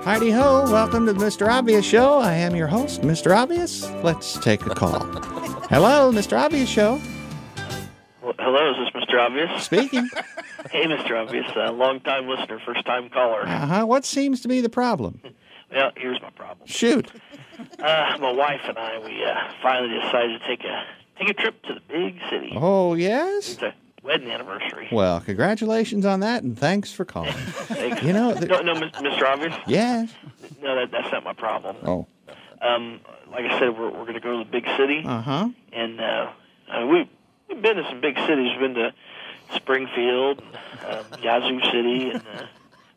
Heidi-ho, welcome to the Mr. Obvious Show. I am your host, Mr. Obvious. Let's take a call. Hello, Mr. Obvious Show. Well, hello, is this Mr. Obvious? Speaking. Hey, Mr. Obvious, long-time listener, first-time caller. What seems to be the problem? Well, here's my problem. Shoot. My wife and I, we finally decided to take a trip to the big city. Oh, yes? It's a wedding anniversary. Well, congratulations on that, and thanks for calling. Thanks. You know... No, Mr. Obvious? Yes? No, that's not my problem. Oh. Like I said, we're going to go to the big city. Uh-huh. And we've been to some big cities. We've been to Springfield, Yazoo City, and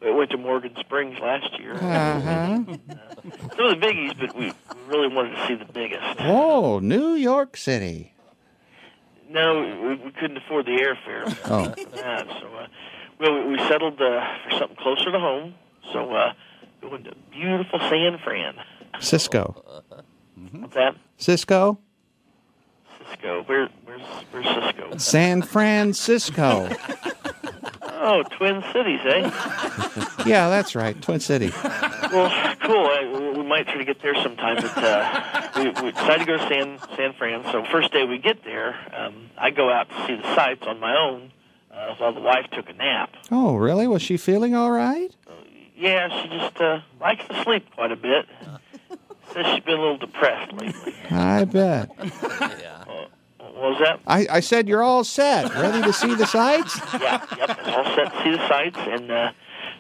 we went to Morgan Springs last year. Uh-huh. Some of the biggies, but we really wanted to see the biggest. Oh, New York City. No, we couldn't afford the airfare. Oh. So we settled for something closer to home. So we went to beautiful San Fran. Cisco. What's that? Cisco? Cisco. Where's Cisco? San Francisco. Oh, Twin Cities, eh? Yeah, that's right. Twin City. Well, cool. We might try to get there sometime, but we decided to go to San Fran. So first day we get there, I go out to see the sights on my own while the wife took a nap. Oh, really? Was she feeling all right? Yeah, she just likes to sleep quite a bit. Says she's been a little depressed lately. I bet. What was that? I said you're all set. Ready to see the sights? Yeah, yep. All set to see the sights. And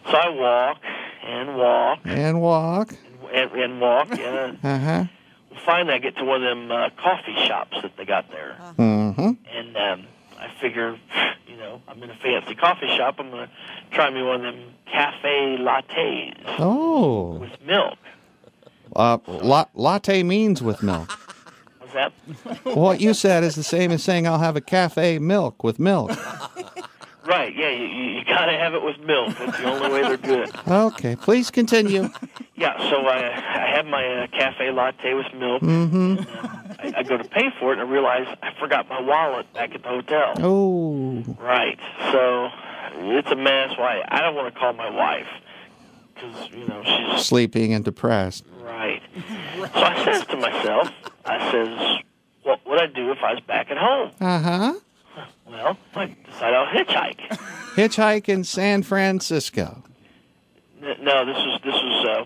so I walk and walk. And walk. And walk. Yeah. Uh-huh. Finally, I get to one of them coffee shops that they got there. Mm-hmm. And I figure, I'm in a fancy coffee shop. I'm going to try me one of them cafe lattes. Oh. With milk. Latte means with milk. What's that? What you said is the same as saying I'll have a cafe milk with milk. Right, yeah, you got to have it with milk. That's the only way they're good. Okay, please continue. Yeah, so I have my cafe latte with milk. Mm-hmm. I go to pay for it, and I realize I forgot my wallet back at the hotel. Oh. Right, so it's a mess. Why? I don't want to call my wife because, she's... sleeping and depressed. Right. So I says to myself, what would I do if I was back at home? Uh-huh. Well, I decided I'll hitchhike. Hitchhike in San Francisco. No, this was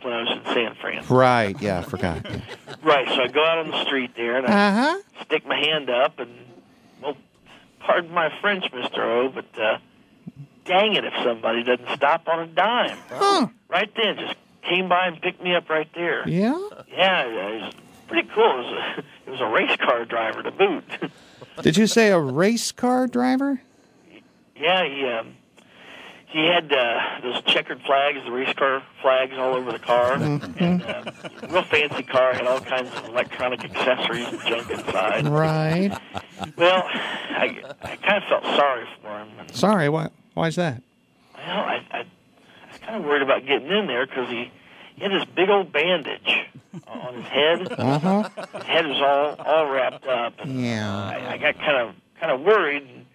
when I was in San Fran. Right, yeah, I forgot. Yeah. Right, so I go out on the street there, and I stick my hand up, and, well, pardon my French, Mr. O, but dang it if somebody doesn't stop on a dime. Huh. Right then, just came by and picked me up right there. Yeah? Yeah, it was pretty cool. It was a race car driver to boot. Did you say a race car driver? Yeah, he had those checkered flags, the race car flags all over the car. Mm-hmm. And real fancy car, had all kinds of electronic accessories and junk inside. Right. Well, I kind of felt sorry for him. Sorry, why's that? Well, I was kind of worried about getting in there because he had this big old bandage on his head. Uh-huh. His head was all wrapped up. And Yeah. I got kind of worried and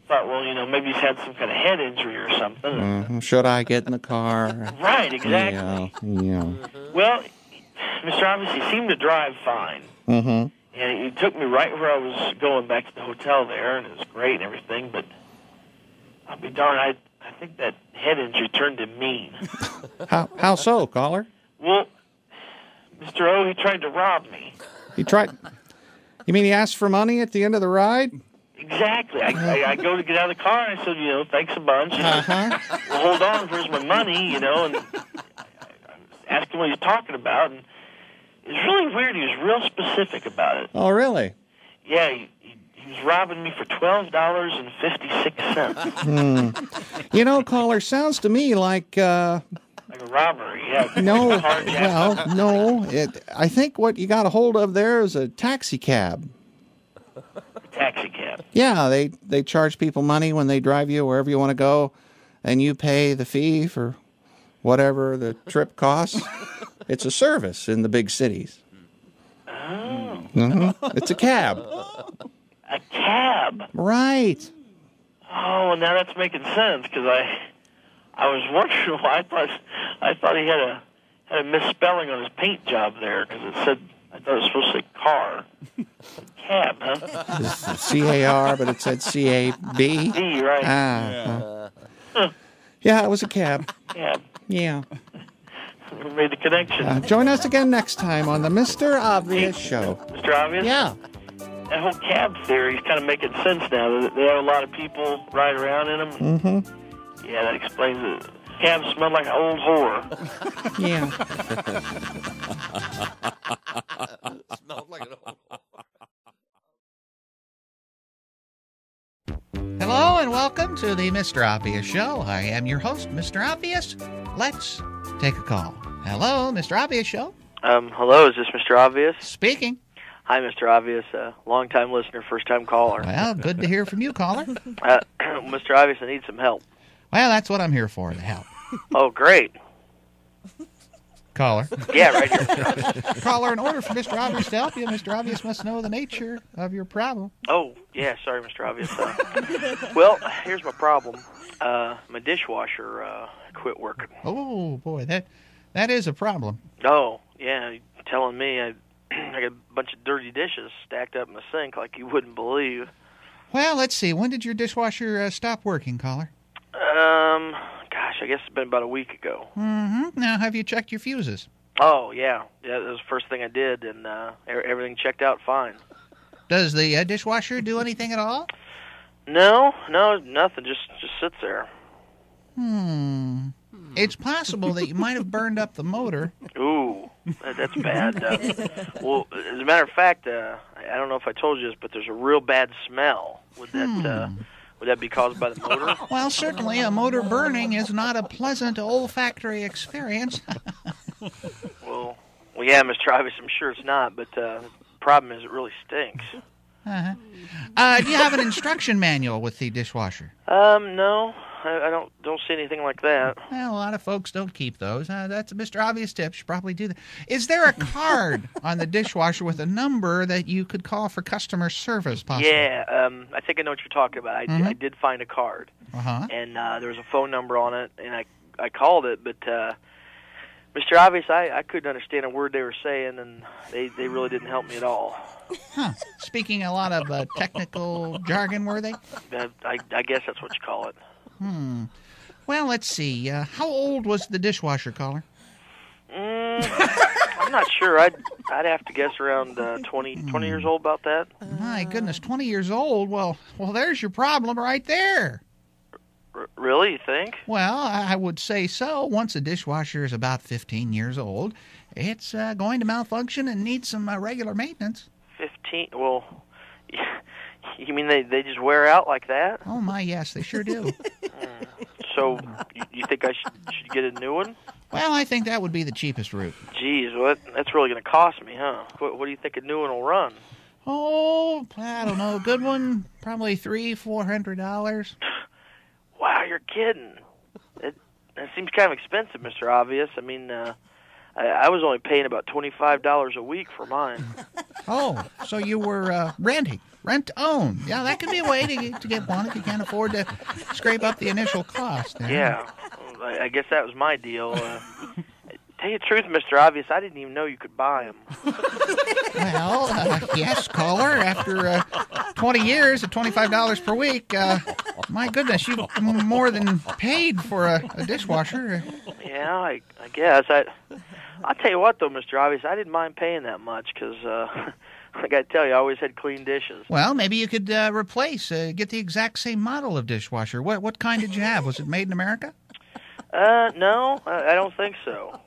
thought, well, maybe he's had some kind of head injury or something. Mm-hmm. Should I get in the car? Right, exactly. Yeah. Well, Mr. Obvious, he seemed to drive fine. Mm-hmm. And he took me right where I was going back to the hotel there, and it was great and everything, but I'll be darned, I think that head injury turned him mean. How so, caller? Well, Mr. O, he tried to rob me. He tried... You mean he asked for money at the end of the ride? Exactly. I go to get out of the car, and I said, thanks a bunch. Uh-huh. Well, hold on, here's my money, and I asked him what he was talking about, and it was really weird. He was real specific about it. Oh, really? Yeah, he was robbing me for $12.56. Caller, sounds to me like... Like a robbery, yeah. No, well, no. I think what you got a hold of there is a taxi cab. Taxi cab. Yeah, they charge people money when they drive you wherever you want to go, and you pay the fee for whatever the trip costs. It's a service in the big cities. Oh. Mm-hmm. It's a cab. A cab? Right. Oh, now that's making sense, because I was wondering why I thought he had had a misspelling on his paint job there because it said, I thought it was supposed to say car. Cab, huh? It's C-A-R, but it said C-A-B. B, right. Yeah, it was a cab. Cab. Yeah. We made the connection. Join us again next time on the Mr. Obvious Show. Mr. Obvious? Yeah. That whole cab theory is kind of making sense now. They have a lot of people ride around in them. Mm-hmm. Yeah, that explains it. Cabs smell like an old whore. Yeah. Smells like an old. Hello and welcome to the Mr. Obvious Show. I am your host, Mr. Obvious. Let's take a call. Hello, Mr. Obvious Show. Hello, is this Mr. Obvious? Speaking. Hi, Mr. Obvious, long-time listener, first-time caller. Well, good to hear from you, caller. Mr. Obvious, I need some help. Well, that's what I'm here for, to help. Oh, great. Caller. Yeah, right here, Mr. Obvious. Caller, in order for Mr. Obvious to help you, Mr. Obvious must know the nature of your problem. Oh, yeah, sorry, Mr. Obvious. Well, here's my problem. My dishwasher quit working. Oh, boy, that is a problem. Oh, yeah, you're telling me I got a bunch of dirty dishes stacked up in the sink like you wouldn't believe. Well, let's see. When did your dishwasher stop working, caller? Gosh, I guess it's been about a week ago. Mm-hmm. Now, have you checked your fuses? Oh, yeah. Yeah, that was the first thing I did, and everything checked out fine. Does the dishwasher do anything at all? No, nothing. Just sits there. It's possible that you might have burned up the motor. Ooh, that's bad. Well, as a matter of fact, I don't know if I told you this, but there's a real bad smell. Would that be caused by the motor? Well, certainly a motor burning is not a pleasant olfactory experience. Well, yeah, Mr. Obvious, I'm sure it's not, but the problem is it really stinks. Uh-huh. Do you have an instruction manual with the dishwasher? No, I don't see anything like that. Well, a lot of folks don't keep those. That's a Mr. Obvious tip. You should probably do that. Is there a card on the dishwasher with a number that you could call for customer service, possibly? Yeah, I think I know what you're talking about. I did find a card, and there was a phone number on it, and I called it, but Mr. Obvious, I couldn't understand a word they were saying, and they really didn't help me at all. Huh. Speaking a lot of technical jargon, were they? I guess that's what you call it. Well, let's see. How old was the dishwasher, caller? I'm not sure. I'd have to guess around 20 years old, about that. My goodness, 20 years old? Well, there's your problem right there. Really, you think? Well, I would say so. Once a dishwasher is about 15 years old, it's going to malfunction and need some regular maintenance. 15? Well, you mean they just wear out like that? Oh, my, yes, they sure do. So, you think I should get a new one? Well, I think that would be the cheapest route. Geez, well, that's really going to cost me, huh? What do you think a new one will run? Oh, I don't know. A good one, probably $300-400. Wow, you're kidding. That seems kind of expensive, Mr. Obvious. I mean, I was only paying about $25 a week for mine. Oh, so you were renting. Rent-to-own. Yeah, that could be a way to get one if you can't afford to scrape up the initial cost. Yeah, I guess that was my deal. Tell you the truth, Mr. Obvious, I didn't even know you could buy them. Well, yes, caller, after 20 years at $25 per week, my goodness, you more than paid for a dishwasher. Yeah, I guess. I'll tell you what, though, Mr. Obvious, I didn't mind paying that much because, I got to tell you, I always had clean dishes. Well, maybe you could get the exact same model of dishwasher. What kind did you have? Was it made in America? No, I don't think so.